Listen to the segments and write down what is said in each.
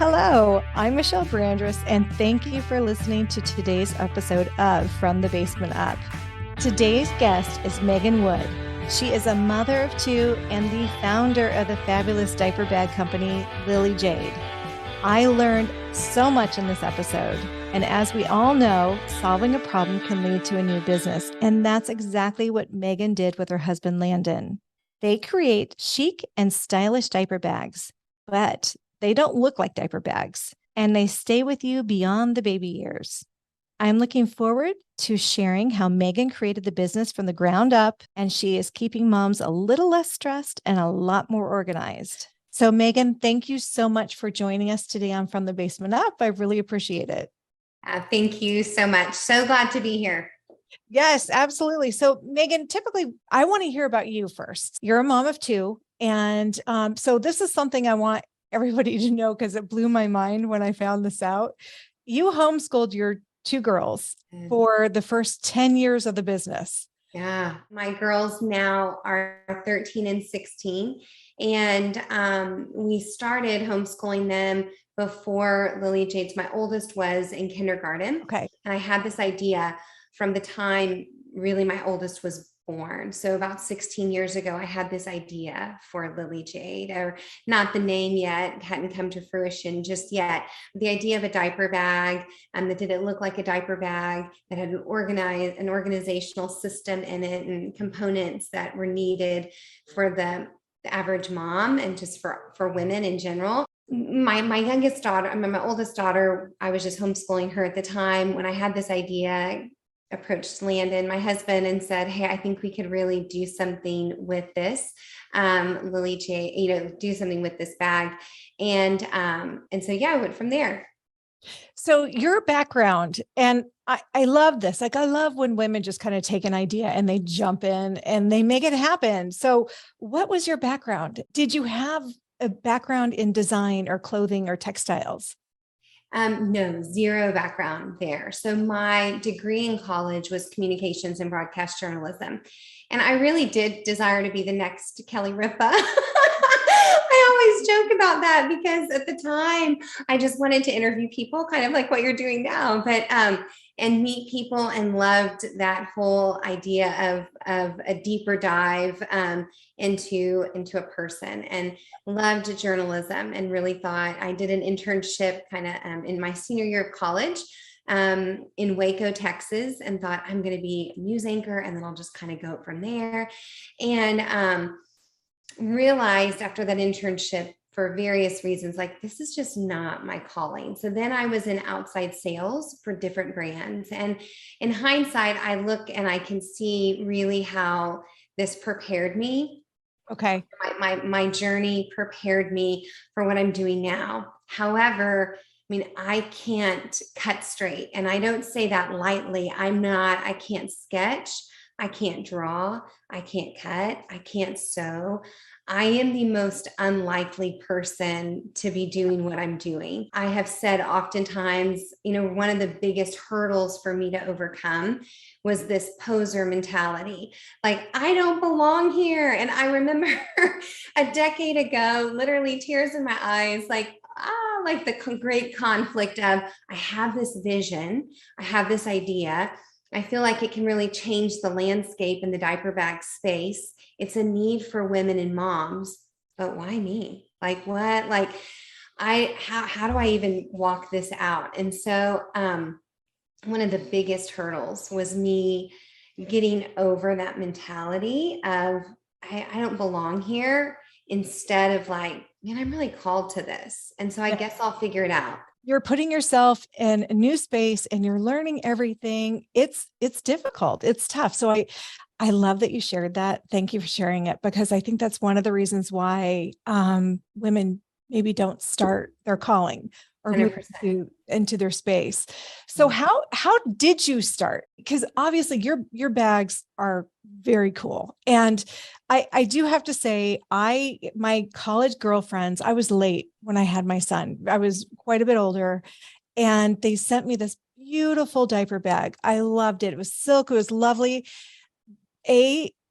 Hello, I'm Michelle Brandress, and thank you for listening to today's episode of From the Basement Up. Today's guest is Meggan Wood. She is a mother of two and the founder of the fabulous diaper bag company, Lily Jade. I learned so much in this episode, and as we all know, solving a problem can lead to a new business, and that's exactly what Meggan did with her husband, Landon. They create chic and stylish diaper bags, but they don't look like diaper bags, and they stay with you beyond the baby years. I'm looking forward to sharing how Meggan created the business from the ground up, and she is keeping moms a little less stressed and a lot more organized. So Meggan, thank you so much for joining us today on From the Basement Up. I really appreciate it. Thank you so much. So glad to be here. Yes, absolutely. So Meggan, typically I want to hear about you first. You're a mom of two. And so this is something I want everybody to know because it blew my mind when I found this out. You homeschooled your two girls for the first 10 years of the business. Yeah. My girls now are 13 and 16. And we started homeschooling them before Lily Jade's, my oldest, was in kindergarten. Okay. And I had this idea from the time really my oldest was born. So about 16 years ago, I had this idea for Lily Jade, or not the name yet, hadn't come to fruition just yet. The idea of a diaper bag, that did it look like a diaper bag that had an organizational system in it and components that were needed for the average mom and just for women in general. My youngest daughter, my oldest daughter, I was just homeschooling her at the time when I had this idea. Approached Landon, my husband, and said, "Hey, I think we could really do something with this, Lily Jade, do something with this bag." And so yeah, I went from there. So your background, and I love this. Like, I love when women just kind of take an idea and they jump in and they make it happen. So what was your background? Did you have a background in design or clothing or textiles? No, zero background there. So my degree in college was communications and broadcast journalism. And I really did desire to be the next Kelly Ripa. I always joke about that because at the time I just wanted to interview people, kind of like what you're doing now, but and meet people, and loved that whole idea of a deeper dive into a person, and loved journalism, and really thought. I did an internship kind of in my senior year of college in Waco, Texas, and thought I'm going to be a news anchor, and then I'll just kind of go from there. And realized after that internship, for various reasons, like, this is just not my calling. So then I was in outside sales for different brands. And in hindsight, I look and I can see really how this prepared me. Okay. My journey prepared me for what I'm doing now. However, I can't cut straight. And I don't say that lightly. I can't sketch. I can't draw. I can't cut. I can't sew. I am the most unlikely person to be doing what I'm doing. I have said oftentimes, one of the biggest hurdles for me to overcome was this poser mentality. Like, I don't belong here. And I remember a decade ago, literally tears in my eyes, like the great conflict of, I have this vision, I have this idea. I feel like it can really change the landscape in the diaper bag space. It's a need for women and moms, but why me? Like, what? Like, how do I even walk this out? And so one of the biggest hurdles was me getting over that mentality of, I don't belong here, instead of like, man, I'm really called to this. And so I guess I'll figure it out. You're putting yourself in a new space and you're learning everything. It's difficult. It's tough. So I love that you shared that. Thank you for sharing it, because I think that's one of the reasons why women maybe don't start their calling or move into their space. So how did you start? Because obviously your bags are very cool. And I do have to say, my college girlfriends, I was late when I had my son. I was quite a bit older, and they sent me this beautiful diaper bag. I loved it. It was silk. It was lovely.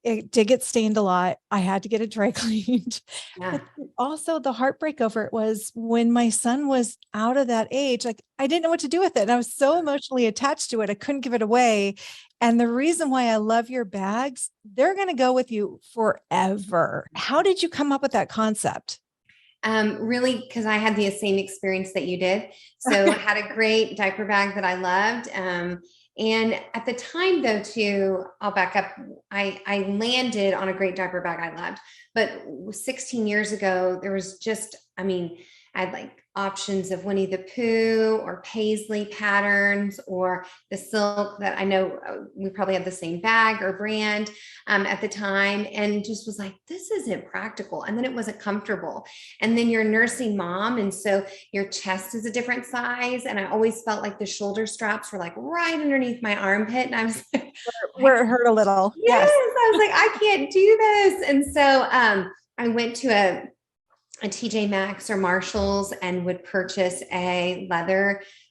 it did get stained a lot. I had to get it dry cleaned. Yeah. But also the heartbreak over it was when my son was out of that age, like I didn't know what to do with it. And I was so emotionally attached to it. I couldn't give it away. And the reason why I love your bags, they're going to go with you forever. How did you come up with that concept? Really, because I had the same experience that you did. So I had a great diaper bag that I loved. And at the time, though, too, I'll back up. I landed on a great diaper bag I loved. But 16 years ago, there was just, I mean, I had like options of Winnie the Pooh or Paisley patterns or the silk that I know we probably had the same bag or brand at the time, and just was like, this isn't practical. And then it wasn't comfortable. And then you're a nursing mom. And so your chest is a different size. And I always felt like the shoulder straps were like right underneath my armpit. And I was like, Where it hurt a little. yes, Yes. I was like, I can't do this. And so I went to a TJ Maxx or Marshalls and would purchase a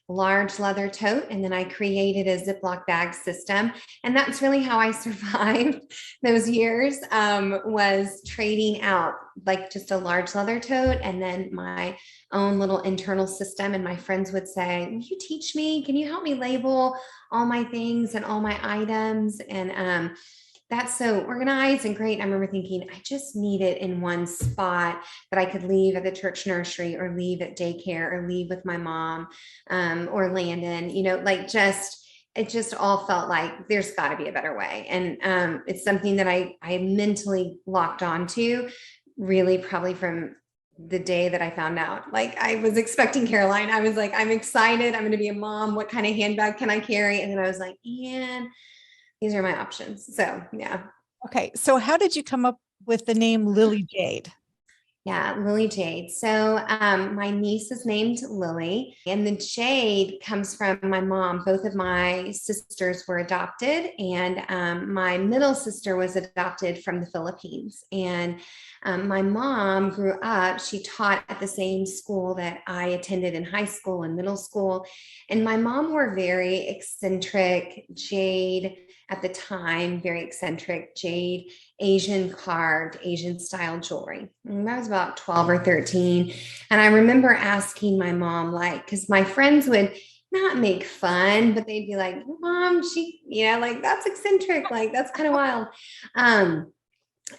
large leather tote. And then I created a Ziploc bag system. And that's really how I survived those years, was trading out like just a large leather tote and then my own little internal system. And my friends would say, will you teach me? Can you help me label all my things and all my items? And that's so organized and great. I remember thinking, I just need it in one spot that I could leave at the church nursery or leave at daycare or leave with my mom, or Landon, like it just all felt like there's got to be a better way. And it's something that I mentally locked onto really probably from the day that I found out. Like I was expecting Caroline. I was like, I'm excited. I'm going to be a mom. What kind of handbag can I carry? And then I was like, and these are my options. So yeah. Okay. So how did you come up with the name Lily Jade? Yeah, Lily Jade. So my niece is named Lily, and the Jade comes from my mom. Both of my sisters were adopted, and my middle sister was adopted from the Philippines. And my mom grew up, she taught at the same school that I attended in high school and middle school. And my mom wore very eccentric Jade at the time, very eccentric Jade Asian carved, Asian style jewelry. And I was about 12 or 13. And I remember asking my mom, like, because my friends would not make fun, but they'd be like, Mom, like that's eccentric, like that's kind of wild. And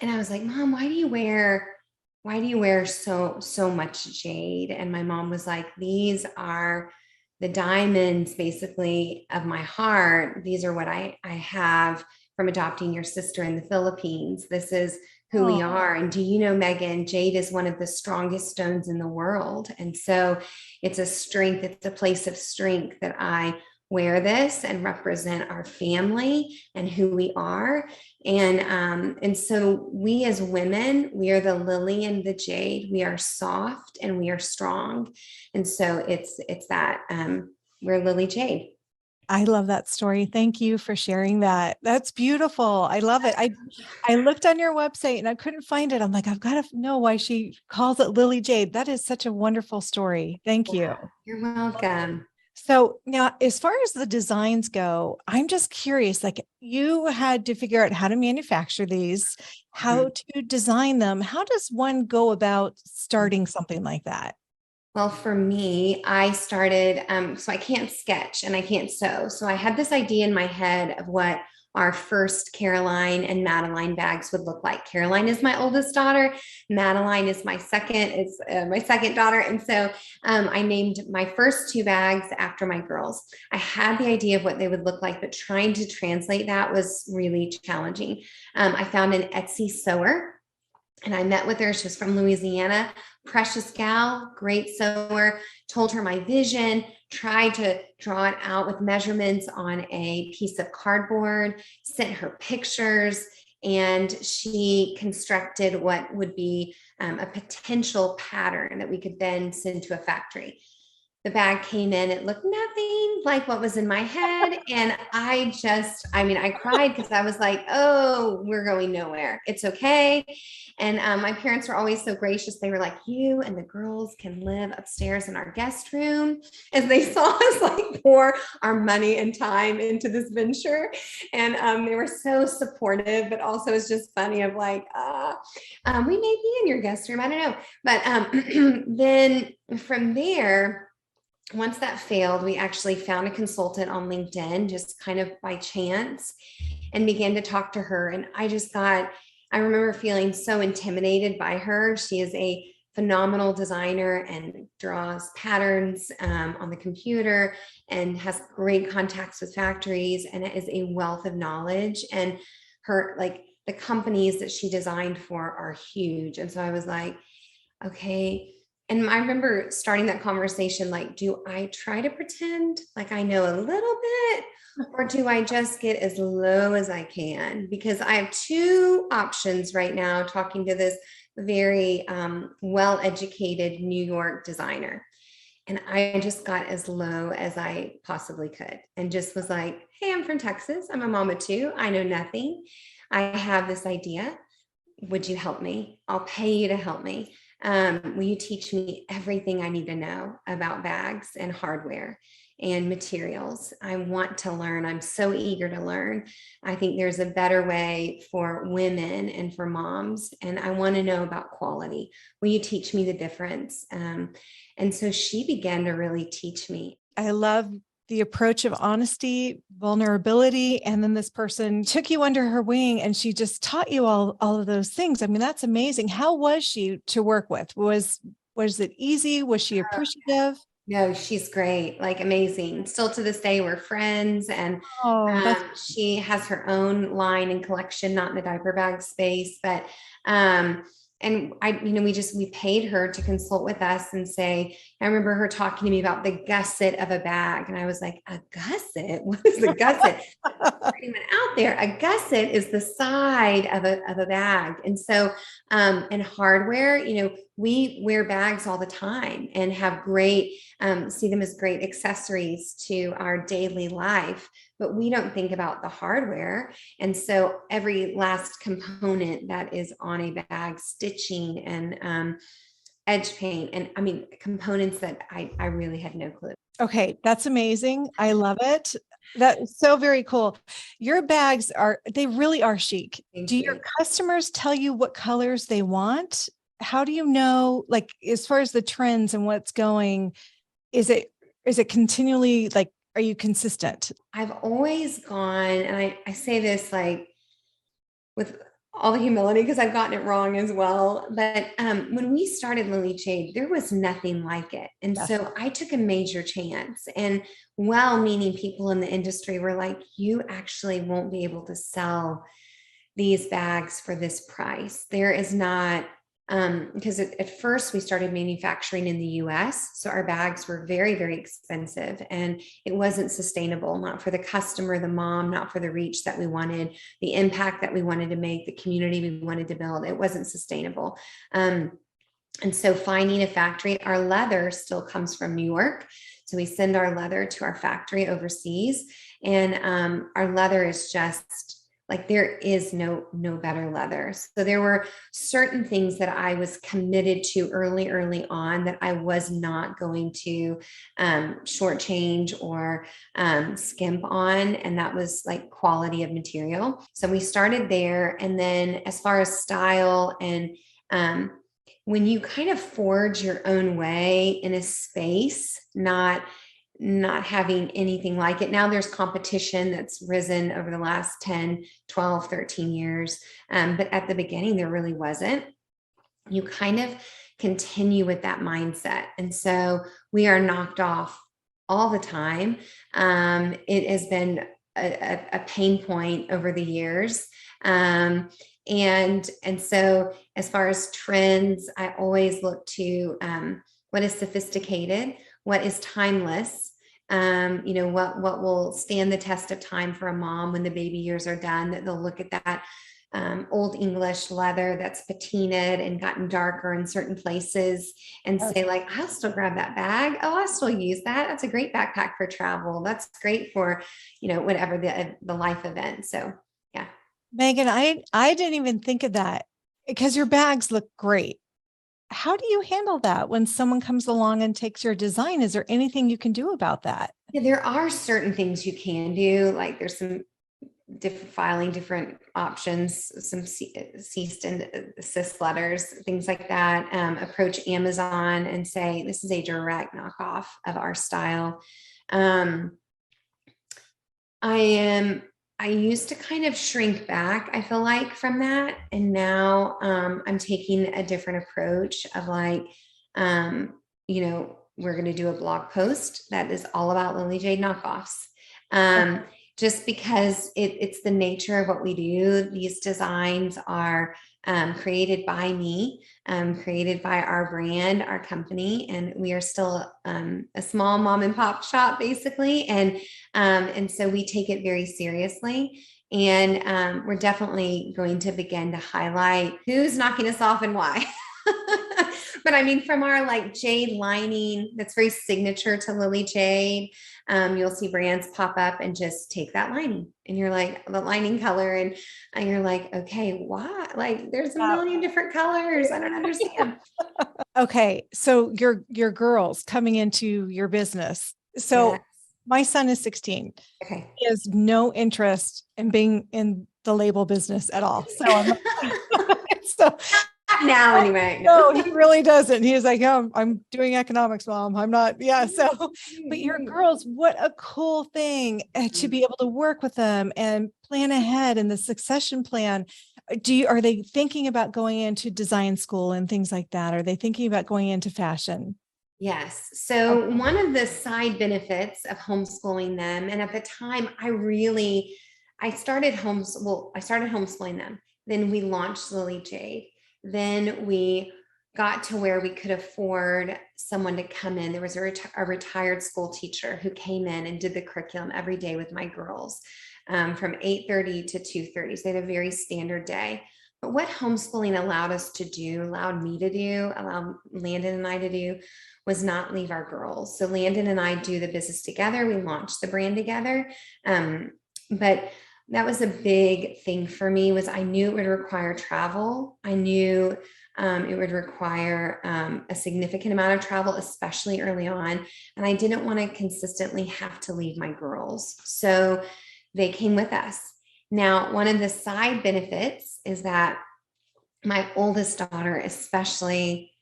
I was like, Mom, why do you wear so much jade? And my mom was like, these are the diamonds basically of my heart. These are what I have from adopting your sister in the Philippines. This is who we are. And do you know, Meggan, jade is one of the strongest stones in the world. And so it's a strength, it's a place of strength that I wear this and represent our family and who we are. And so we as women, we are the lily and the jade. We are soft and we are strong. And so it's that we're Lily Jade. I love that story. Thank you for sharing that. That's beautiful. I love it. I looked on your website and I couldn't find it. I'm like, I've got to know why she calls it Lily Jade. That is such a wonderful story. Thank you. You're welcome. So now, as far as the designs go, I'm just curious, like you had to figure out how to manufacture these, how to design them. How does one go about starting something like that? Well, for me, I started, so I can't sketch and I can't sew. So I had this idea in my head of what our first Caroline and Madeline bags would look like. Caroline is my oldest daughter. Madeline is my second daughter. And so I named my first two bags after my girls. I had the idea of what they would look like, but trying to translate that was really challenging. I found an Etsy sewer and I met with her. She was from Louisiana. Precious gal, great sewer, told her my vision, tried to draw it out with measurements on a piece of cardboard, sent her pictures, and she constructed what would be a potential pattern that we could then send to a factory. the bag came in. It looked nothing like what was in my head. And I cried because I was like, oh, we're going nowhere. It's okay. And my parents were always so gracious. They were like, you and the girls can live upstairs in our guest room, as they saw us like pour our money and time into this venture. And they were so supportive, but also it's just funny of like, we may be in your guest room. I don't know. But then from there, once that failed, we actually found a consultant on LinkedIn, just kind of by chance, and began to talk to her. And I remember feeling so intimidated by her. She is a phenomenal designer and draws patterns on the computer and has great contacts with factories and is a wealth of knowledge. And her, like, the companies that she designed for are huge. And so I was like, okay. And I remember starting that conversation, like, do I try to pretend like I know a little bit, or do I just get as low as I can? Because I have two options right now talking to this very well-educated New York designer. And I just got as low as I possibly could and just was like, hey, I'm from Texas. I'm a mom of two. I know nothing. I have this idea. Would you help me? I'll pay you to help me. Will you teach me everything I need to know about bags and hardware and materials? I want to learn. I'm so eager to learn. I think there's a better way for women and for moms, and I want to know about quality. Will you teach me the difference? And so she began to really teach me. I love the approach of honesty, vulnerability, and then this person took you under her wing and she just taught you all of those things. I mean, that's amazing. How was she to work with? Was it easy? Was she appreciative? No, she's great, like amazing. Still to this day, we're friends, and Oh, she has her own line and collection, not in the diaper bag space, but and we paid her to consult with us and say, I remember her talking to me about the gusset of a bag. And I was like, a gusset? What is a gusset? Even out there, a gusset is the side of a bag. And so, and hardware, we wear bags all the time and have see them as great accessories to our daily life, but we don't think about the hardware. And so every last component that is on a bag, stitching and edge paint, and I mean, components that I really had no clue. Okay, that's amazing. I love it. That's so very cool. Your bags they really are chic. Do your customers tell you what colors they want? How do you know, like, as far as the trends and what's going, is it continually, like, are you consistent? I've always gone, and I say this like with all the humility because I've gotten it wrong as well. But when we started Lily Jade, there was nothing like it. And so I took a major chance, and well-meaning people in the industry were like, you actually won't be able to sell these bags for this price. There is not, because at first we started manufacturing in the US. So our bags were very, very expensive and it wasn't sustainable, not for the customer, the mom, not for the reach that we wanted, the impact that we wanted to make, the community we wanted to build. It wasn't sustainable. And so finding a factory, our leather still comes from New York. So we send our leather to our factory overseas, and our leather is just like, there is no better leather. So there were certain things that I was committed to early on that I was not going to shortchange or skimp on. And that was like quality of material. So we started there. And then as far as style and when you kind of forge your own way in a space, not having anything like it. Now there's competition that's risen over the last 10, 12, 13 years. But at the beginning, there really wasn't. You kind of continue with that mindset. And so we are knocked off all the time. It has been a pain point over the years. And so as far as trends, I always look to what is sophisticated, what is timeless, what will stand the test of time for a mom when the baby years are done, that they'll look at that old English leather that's patinaed and gotten darker in certain places, and say like, I'll still grab that bag. Oh, I'll still use that. That's a great backpack for travel. That's great for, whatever the life event. So yeah. Meggan, I didn't even think of that because your bags look great. How do you handle that when someone comes along and takes your design? Is there anything you can do about that? Yeah, there are certain things you can do. Like there's some different options, some ceased and assist letters, things like that. Approach Amazon and say, this is a direct knockoff of our style. I used to kind of shrink back, I feel like, from that. And now I'm taking a different approach of like, we're going to do a blog post that is all about Lily Jade knockoffs. Just because it's the nature of what we do. These designs are created by me, created by our brand, our company, and we are still a small mom and pop shop, basically. And so we take it very seriously. And we're definitely going to begin to highlight who's knocking us off and why. But I mean, from our like jade lining, that's very signature to Lily Jade. You'll see brands pop up and just take that lining, and you're like, the lining color, and you're like, okay, why? Like, there's a million different colors. I don't understand. Okay, so your girls coming into your business. So Yes. my son is 16. Okay. He has no interest in being in the label business at all. So so now anyway. No, he really doesn't. He's like, oh, I'm doing economics, mom. I'm not. Yeah. So, but your girls, what a cool thing to be able to work with them and plan ahead in the succession plan. Are they thinking about going into design school and things like that? Are they thinking about going into fashion? Yes. So one of the side benefits of homeschooling them, and at the time I started homeschooling them. Then we launched Lily Jade. Then we got to where we could afford someone to come in. There was a retired school teacher who came in and did the curriculum every day with my girls from 8:30 to 2:30. So they had a very standard day. But what homeschooling allowed me to do, allowed Landon and I to do, was not leave our girls. So Landon and I do the business together. We launched the brand together. But that was a big thing for me, was I knew it would require travel. I knew it would require a significant amount of travel, especially early on. And I didn't want to consistently have to leave my girls. So they came with us. Now, one of the side benefits is that my oldest daughter especially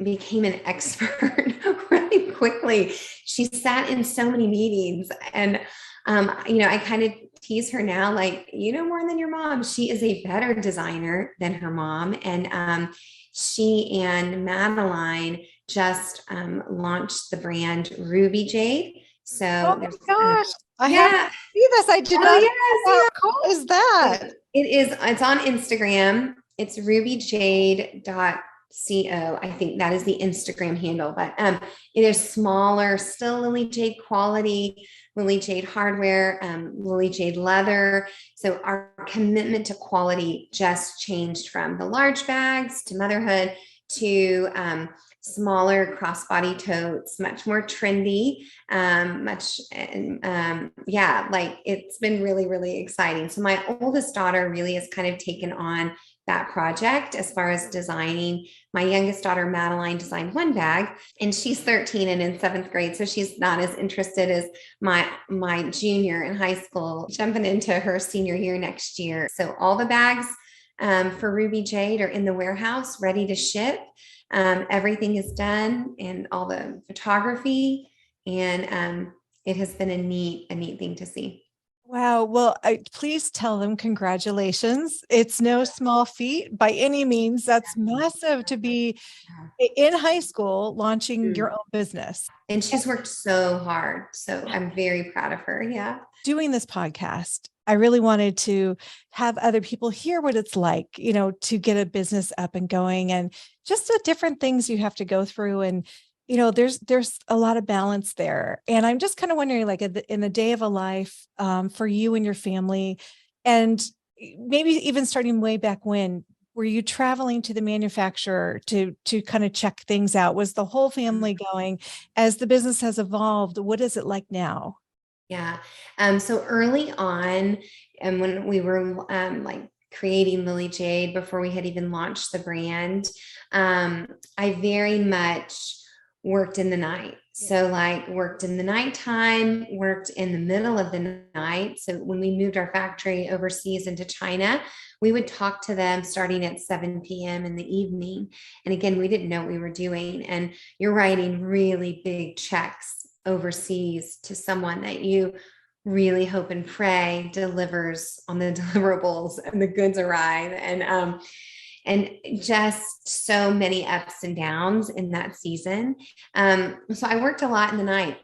became an expert really quickly. She sat in so many meetings, and I kind of tease her now, like, more than your mom. She is a better designer than her mom. And she and Madeline just launched the brand Ruby Jade. So oh my gosh, I yeah. have to see this. I did not. Yes, how cool is that? It's on Instagram. It's rubyjade.co. I think that is the Instagram handle, but it is smaller, still Lily Jade quality, Lily Jade hardware, Lily Jade leather. So our commitment to quality just changed from the large bags to motherhood to smaller crossbody totes, much more trendy, like it's been really, really exciting. So my oldest daughter really has kind of taken on that project as far as designing. My youngest daughter, Madeline, designed one bag, and she's 13 and in 7th grade. So she's not as interested as my junior in high school, jumping into her senior year next year. So all the bags for Ruby Jade are in the warehouse, ready to ship. Everything is done, and all the photography, and it has been a neat thing to see. Wow. Well, please tell them congratulations. It's no small feat by any means. That's massive to be in high school launching your own business. And she's worked so hard. So I'm very proud of her. Yeah. Doing this podcast, I really wanted to have other people hear what it's like, to get a business up and going, and just the different things you have to go through. And there's a lot of balance there. And I'm just kind of wondering, like in the day of a life for you and your family, and maybe even starting way back when, were you traveling to the manufacturer to kind of check things out? Was the whole family going? As the business has evolved, what is it like now? Yeah. So early on, and when we were like creating Lily Jade before we had even launched the brand, I very much worked in the night. So like worked in the nighttime, worked in the middle of the night. So when we moved our factory overseas into China, we would talk to them starting at 7 p.m. in the evening. And again, we didn't know what we were doing. And you're writing really big checks overseas to someone that you really hope and pray delivers on the deliverables and the goods arrive. And just so many ups and downs in that season. So I worked a lot in the night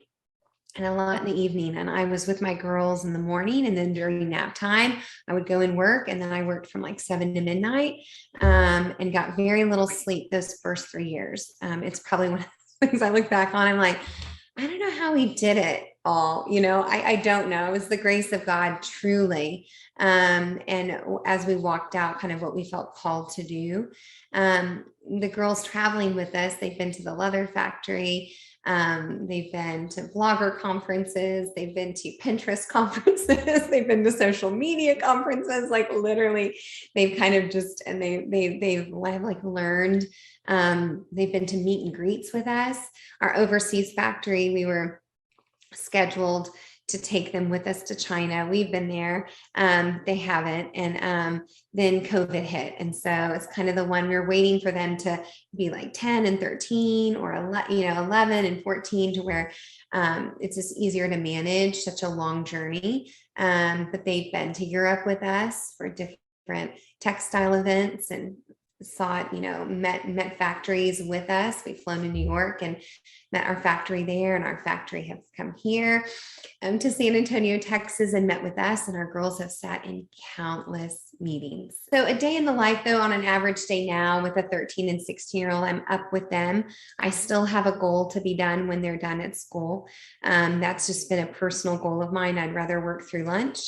and a lot in the evening. And I was with my girls in the morning, and then during nap time, I would go and work. And then I worked from like 7 to midnight, and got very little sleep those first 3 years. It's probably one of the things I look back on. I'm like, I don't know how he did it all. I don't know. It was the grace of God, truly. And as we walked out, kind of what we felt called to do. The girls traveling with us, they've been to the leather factory. They've been to blogger conferences. They've been to Pinterest conferences. They've been to social media conferences. Like literally, they've kind of just, and they've like learned. They've been to meet and greets with us. Our overseas factory, we were scheduled to take them with us to China. We've been there. They haven't. And then COVID hit. And so it's kind of the one we're waiting for them to be like 10 and 13 or 11 and 14, to where it's just easier to manage such a long journey. But they've been to Europe with us for different textile events and met factories with us. We've flown to New York and met our factory there, and our factory have come here to San Antonio, Texas, and met with us. And our girls have sat in countless meetings. So a day in the life, though, on an average day now with a 13 and 16-year-old, I'm up with them. I still have a goal to be done when they're done at school. That's just been a personal goal of mine. I'd rather work through lunch.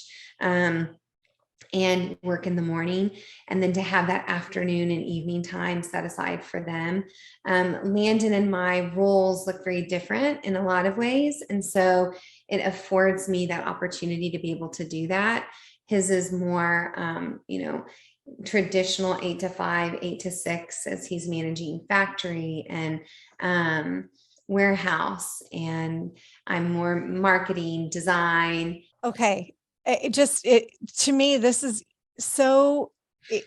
And work in the morning, and then to have that afternoon and evening time set aside for them. Landon and my roles look very different in a lot of ways. And so it affords me that opportunity to be able to do that. His is more, traditional 8 to 5, 8 to 6, as he's managing factory and warehouse. And I'm more marketing, design. Okay. To me, this is so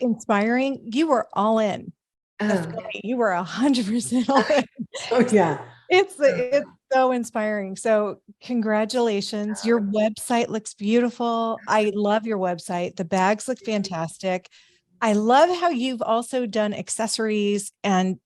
inspiring. You were all in. You were 100% all in. Oh yeah. It's so inspiring. So congratulations. Your website looks beautiful. I love your website. The bags look fantastic. I love how you've also done accessories and,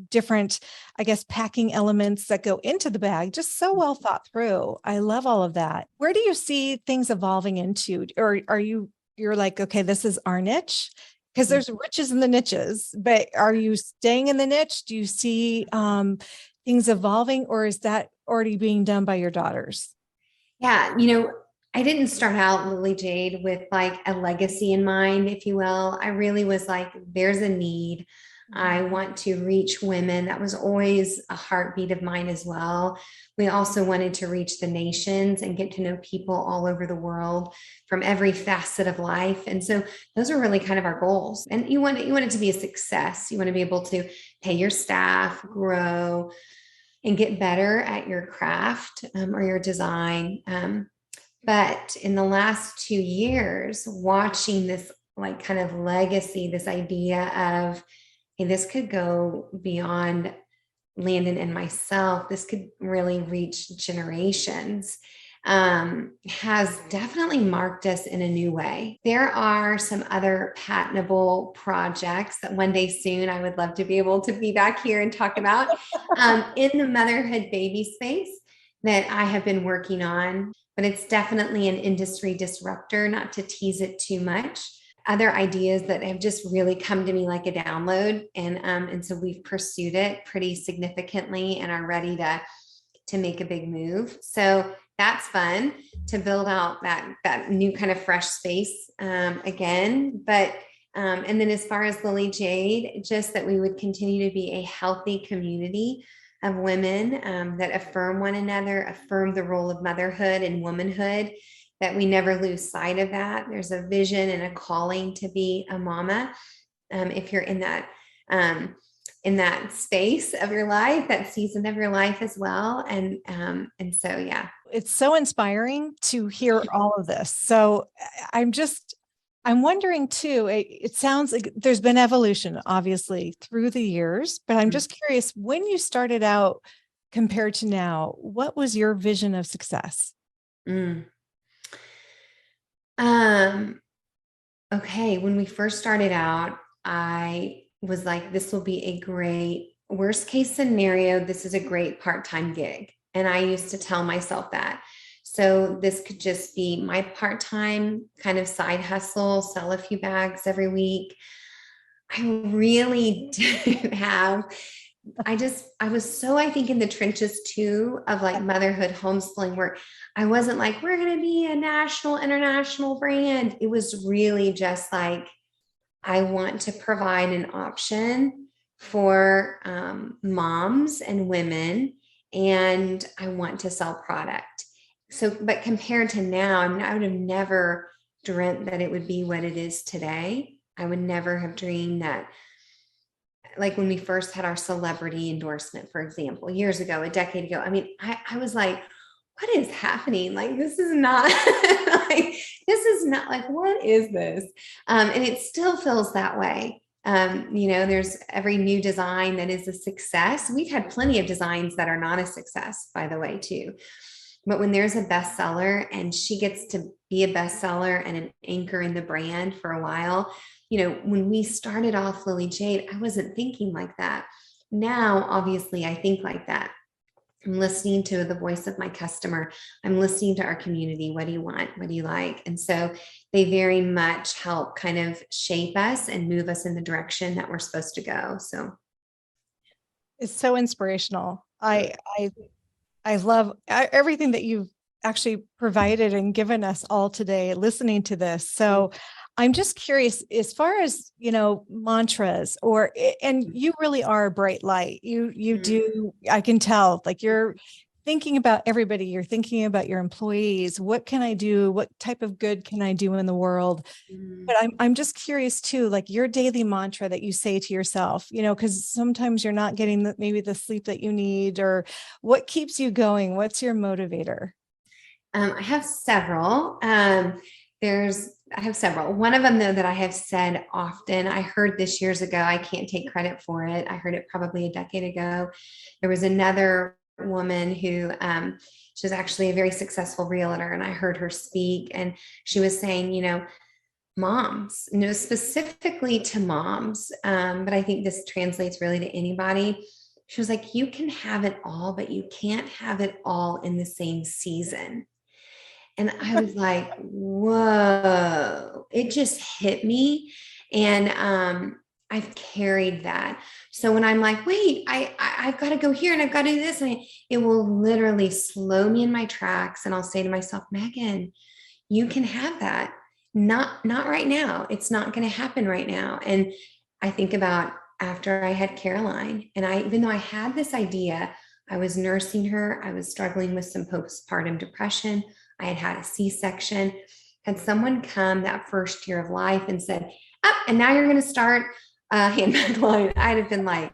different, I guess, packing elements that go into the bag, just so well thought through. I love all of that. Where do you see things evolving into? Or you're like, okay, this is our niche? Because there's riches in the niches, but are you staying in the niche? Do you see things evolving, or is that already being done by your daughters? Yeah. I didn't start out Lily Jade with like a legacy in mind, if you will. I really was like, there's a need. I want to reach women. That was always a heartbeat of mine as well. We also wanted to reach the nations and get to know people all over the world from every facet of life. And so those are really kind of our goals. And you want it to be a success. You want to be able to pay your staff, grow, and get better at your craft or your design. But in the last 2 years, watching this like kind of legacy, this idea of, hey, this could go beyond Landon and myself, this could really reach generations, has definitely marked us in a new way. There are some other patentable projects that one day soon I would love to be able to be back here and talk about in the motherhood baby space that I have been working on. But it's definitely an industry disruptor, not to tease it too much. Other ideas that have just really come to me like a download. And so we've pursued it pretty significantly and are ready to make a big move. So that's fun to build out that new kind of fresh space again. But and then as far as Lily Jade, just that we would continue to be a healthy community of women that affirm one another, affirm the role of motherhood and womanhood, that we never lose sight of that. There's a vision and a calling to be a mama. If you're in that space of your life, that season of your life as well. And so, yeah. It's so inspiring to hear all of this. So I'm wondering too, it sounds like there's been evolution, obviously, through the years, but I'm just curious, when you started out compared to now, what was your vision of success? Okay. When we first started out, I was like, this will be a great worst case scenario. This is a great part-time gig. And I used to tell myself that. So this could just be my part-time kind of side hustle, sell a few bags every week. I really didn't have, I was so, I think, in the trenches too of like motherhood, homeschooling, where I wasn't like, we're going to be a national, international brand. It was really just like, I want to provide an option for moms and women, and I want to sell product. So, but compared to now, I mean, I would have never dreamt that it would be what it is today. I would never have dreamed that, like when we first had our celebrity endorsement, for example, years ago, a decade ago. I mean, I was like, what is happening? Like, this is not like, what is this? And it still feels that way. There's every new design that is a success. We've had plenty of designs that are not a success, by the way, too. But when there's a bestseller and she gets to be a bestseller and an anchor in the brand for a while, when we started off Lily Jade, I wasn't thinking like that. Now, obviously, I think like that. I'm listening to the voice of my customer. I'm listening to our community. What do you want? What do you like? And so they very much help kind of shape us and move us in the direction that we're supposed to go. So it's so inspirational. I love everything that you've actually provided and given us all today, listening to this. So I'm just curious, as far as, mantras and you really are a bright light. You do, I can tell, like you're thinking about everybody. You're thinking about your employees. What can I do? What type of good can I do in the world? But I'm just curious too, like your daily mantra that you say to yourself, because sometimes you're not getting maybe the sleep that you need, or what keeps you going? What's your motivator? I have several. I have several. One of them, though, that I have said often, I heard this years ago. I can't take credit for it. I heard it probably a decade ago. There was another woman who, she was actually a very successful realtor, and I heard her speak, and she was saying, moms, specifically to moms, but I think this translates really to anybody. She was like, you can have it all, but you can't have it all in the same season. And I was like, whoa, it just hit me. And I've carried that. So when I'm like, wait, I've got to go here and I've got to do this, and it will literally slow me in my tracks. And I'll say to myself, Meggan, you can have that. Not right now. It's not going to happen right now. And I think about after I had Caroline, and even though I had this idea, I was nursing her. I was struggling with some postpartum depression. I had had a C-section. Had someone come that first year of life and said, oh, and now you're going to start a handbag line, I'd have been like,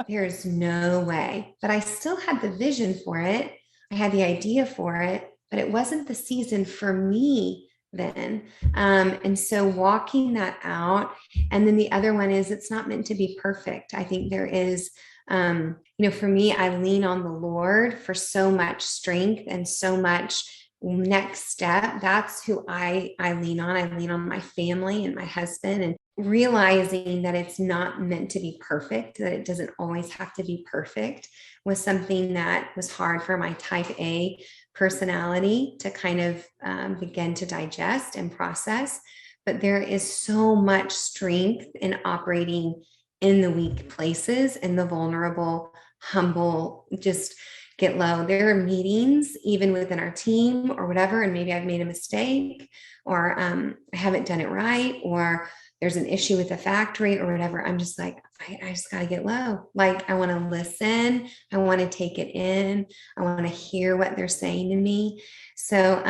there's no way. But I still had the vision for it. I had the idea for it, but it wasn't the season for me then. And so walking that out. And then the other one is, it's not meant to be perfect. I think there is, for me, I lean on the Lord for so much strength and so much next step. That's who I lean on. I lean on my family and my husband, and realizing that it's not meant to be perfect, that it doesn't always have to be perfect, was something that was hard for my type A personality to kind of begin to digest and process. But there is so much strength in operating in the weak places and the vulnerable, humble, just get low. There are meetings even within our team or whatever, and maybe I've made a mistake, or I haven't done it right, or there's an issue with the factory or whatever. I'm just like, I just got to get low. Like, I want to listen. I want to take it in. I want to hear what they're saying to me. So,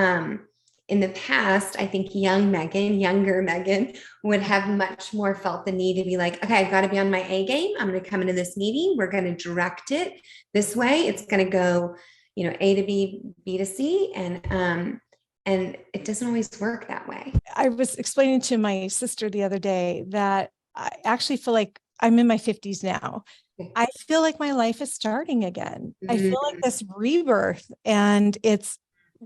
in the past, I think younger Meggan would have much more felt the need to be like, okay, I've got to be on my A game. I'm going to come into this meeting. We're going to direct it this way. It's going to go, A to B, B to C. And it doesn't always work that way. I was explaining to my sister the other day that I actually feel like I'm in my 50s now. I feel like my life is starting again. I feel like this rebirth, and it's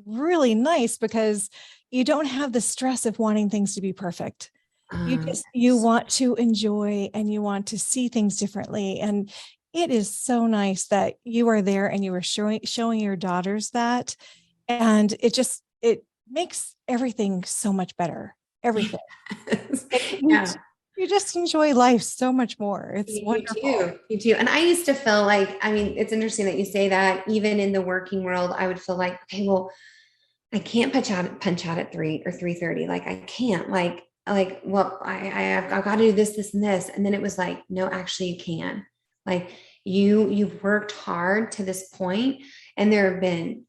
really nice because you don't have the stress of wanting things to be perfect. You want to enjoy, and you want to see things differently. And it is so nice that you are there and you are showing your daughters that. And it makes everything so much better. Everything. You just enjoy life so much more. It's wonderful. You do. And I used to feel like, it's interesting that you say that. Even in the working world, I would feel like, okay, well, I can't punch out at 3 or 3:30. Like, I can't, well, I've got to do this, and this. And then it was like, no, actually you can. Like, you've worked hard to this point, and there have been,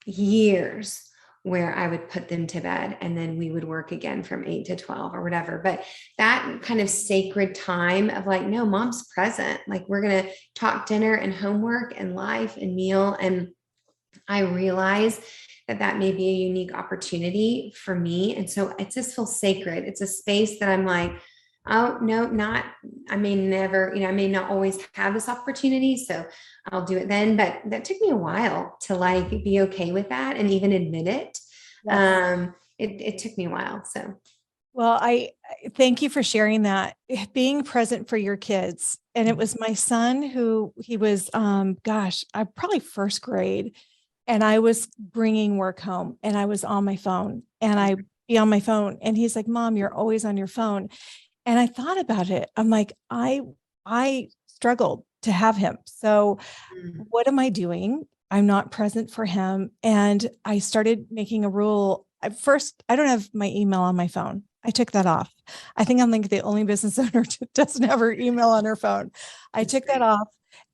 years where I would put them to bed, and then we would work again from 8 to 12 or whatever. But that kind of sacred time of like, no, mom's present. Like, we're going to talk dinner and homework and life and meal. And I realize that may be a unique opportunity for me. And so it just feels sacred. It's a space that I'm like, oh, no, I may not always have this opportunity. So I'll do it then. But that took me a while to like be okay with that and even admit it. Yes. It took me a while. So. Well, I thank you for sharing that, being present for your kids. And it was my son he was, probably first grade, and I was bringing work home, and I was on my phone, and I'd be on my phone, and he's like, Mom, you're always on your phone. And I thought about it. I'm like, I struggled to have him. So what am I doing? I'm not present for him. And I started making a rule. At first, I don't have my email on my phone. I took that off. I think I'm like the only business owner that doesn't have her email on her phone. I took that off.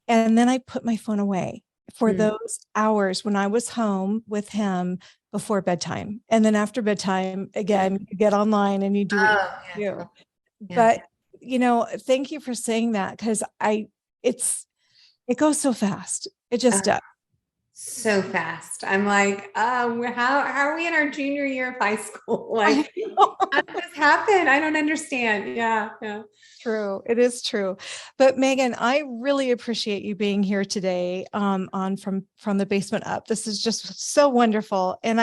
And then I put my phone away for those hours when I was home with him before bedtime. And then after bedtime, again, you get online and you do what you do. But, thank you for saying that, because it goes so fast. It just does. So fast. I'm like, how are we in our junior year of high school? Like, how does this happen? I don't understand. Yeah. True. It is true. But Meggan, I really appreciate you being here today on From the Basement Up. This is just so wonderful. And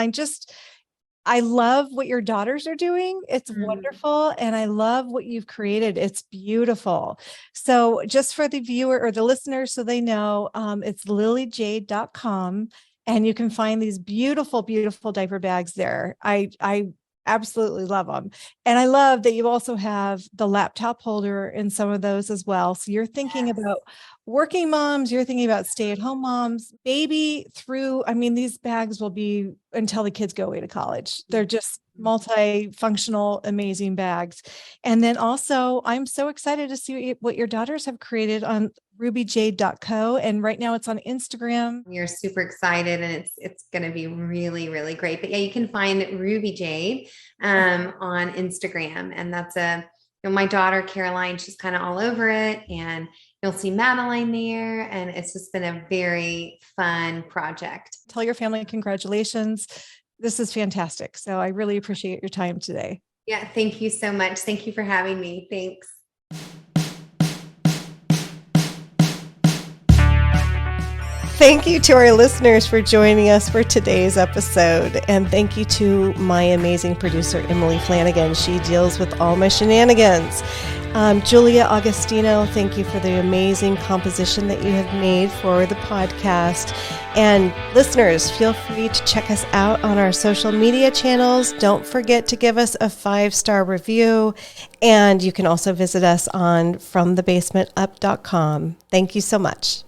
I love what your daughters are doing. It's wonderful. And I love what you've created. It's beautiful. So just for the viewer or the listener, so they know, it's lilyjade.com, and you can find these beautiful, beautiful diaper bags there. I absolutely love them. And I love that you also have the laptop holder in some of those as well. So you're thinking about working moms, you're thinking about stay-at-home moms, baby through, these bags will be until the kids go away to college. They're just multifunctional, amazing bags. And then also, I'm so excited to see what your daughters have created on rubyjade.co. And right now it's on Instagram. We're super excited, and it's going to be really, really great. But yeah, you can find Ruby Jade on Instagram. And that's my daughter, Caroline, she's kind of all over it. And you'll see Madeline there. And it's just been a very fun project. Tell your family congratulations. This is fantastic. So I really appreciate your time today. Yeah. Thank you so much. Thank you for having me. Thanks. Thank you to our listeners for joining us for today's episode. And thank you to my amazing producer, Emily Flanagan. She deals with all my shenanigans. Julia Augustino, thank you for the amazing composition that you have made for the podcast. And listeners, feel free to check us out on our social media channels. Don't forget to give us a 5-star review. And you can also visit us on fromthebasementup.com. Thank you so much.